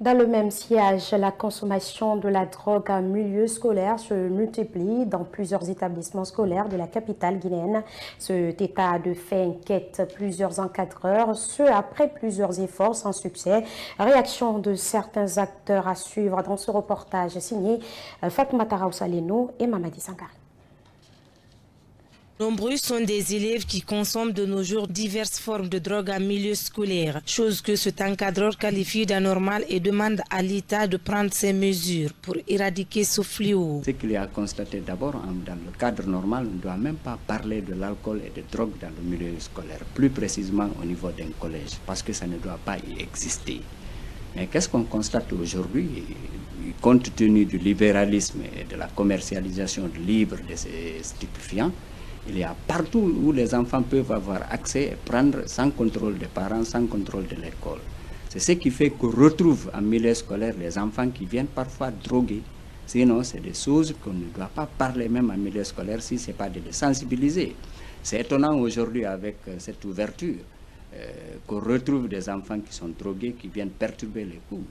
Dans le même siège, la consommation de la drogue en milieu scolaire se multiplie dans plusieurs établissements scolaires de la capitale guinéenne. Cet état de fait inquiète plusieurs encadreurs, ce après plusieurs efforts sans succès. Réaction de certains acteurs à suivre dans ce reportage signé Fatoumata Raoussaleno et Mamadi Sankari. Nombreux sont des élèves qui consomment de nos jours diverses formes de drogue en milieu scolaire, chose que cet encadreur qualifie d'anormal et demande à l'État de prendre ses mesures pour éradiquer ce fléau. Ce qu'il y a constaté d'abord, dans le cadre normal, on ne doit même pas parler de l'alcool et de drogue dans le milieu scolaire, plus précisément au niveau d'un collège, parce que ça ne doit pas y exister. Mais qu'est-ce qu'on constate aujourd'hui, compte tenu du libéralisme et de la commercialisation libre de ces stupéfiants? Il y a partout où les enfants peuvent avoir accès et prendre sans contrôle des parents, sans contrôle de l'école. C'est ce qui fait qu'on retrouve en milieu scolaire les enfants qui viennent parfois droguer. Sinon, c'est des choses qu'on ne doit pas parler même en milieu scolaire si ce n'est pas de les sensibiliser. C'est étonnant aujourd'hui avec cette ouverture qu'on retrouve des enfants qui sont drogués, qui viennent perturber les cours,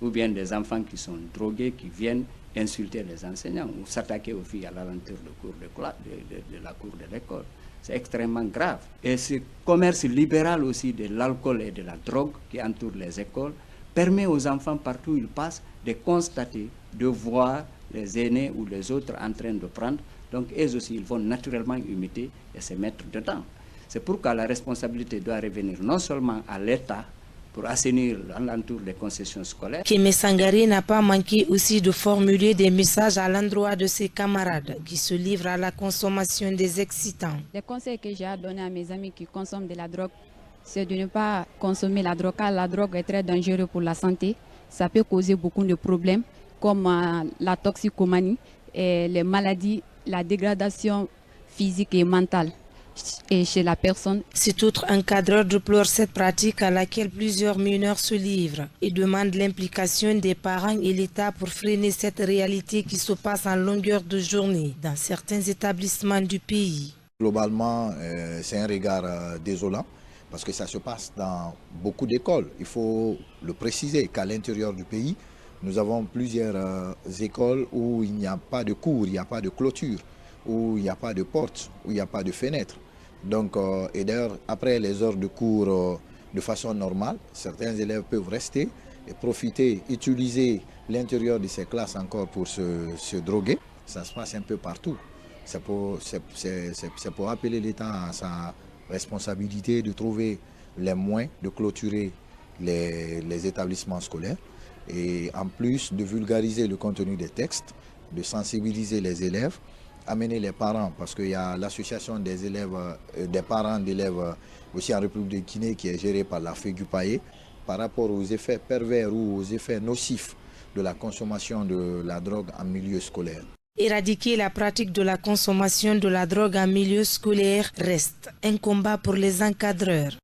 ou bien des enfants qui sont drogués, qui viennent insulter les enseignants ou s'attaquer aux filles à l'alentour de la cour de l'école. C'est extrêmement grave. Et ce commerce libéral aussi de l'alcool et de la drogue qui entoure les écoles permet aux enfants partout où ils passent de constater, de voir les aînés ou les autres en train de prendre. Donc eux aussi, ils vont naturellement imiter et se mettre dedans. C'est pourquoi la responsabilité doit revenir non seulement à l'État, pour assainir l'entour des concessions scolaires. Kémé Sangari n'a pas manqué aussi de formuler des messages à l'endroit de ses camarades qui se livrent à la consommation des excitants. Les conseils que j'ai à donner à mes amis qui consomment de la drogue, c'est de ne pas consommer la drogue, car la drogue est très dangereuse pour la santé. Ça peut causer beaucoup de problèmes comme la toxicomanie et les maladies, la dégradation physique et mentale. Et chez la personne. Cet autre encadreur déplore cette pratique à laquelle plusieurs mineurs se livrent et demande l'implication des parents et l'État pour freiner cette réalité qui se passe en longueur de journée dans certains établissements du pays. Globalement, c'est un regard désolant parce que ça se passe dans beaucoup d'écoles. Il faut le préciser qu'à l'intérieur du pays, nous avons plusieurs écoles où il n'y a pas de cours, il n'y a pas de clôture, où il n'y a pas de porte, où il n'y a pas de fenêtre. Donc, et d'ailleurs, après les heures de cours de façon normale, certains élèves peuvent rester et profiter, utiliser l'intérieur de ces classes encore pour se droguer. Ça se passe un peu partout. C'est pour appeler l'État à sa responsabilité de trouver les moyens de clôturer les établissements scolaires et en plus de vulgariser le contenu des textes, de sensibiliser les élèves, amener les parents, parce qu'il y a l'association des élèves, des parents d'élèves aussi en République de Guinée qui est gérée par la FEGUPAE par rapport aux effets pervers ou aux effets nocifs de la consommation de la drogue en milieu scolaire. Éradiquer la pratique de la consommation de la drogue en milieu scolaire reste un combat pour les encadreurs.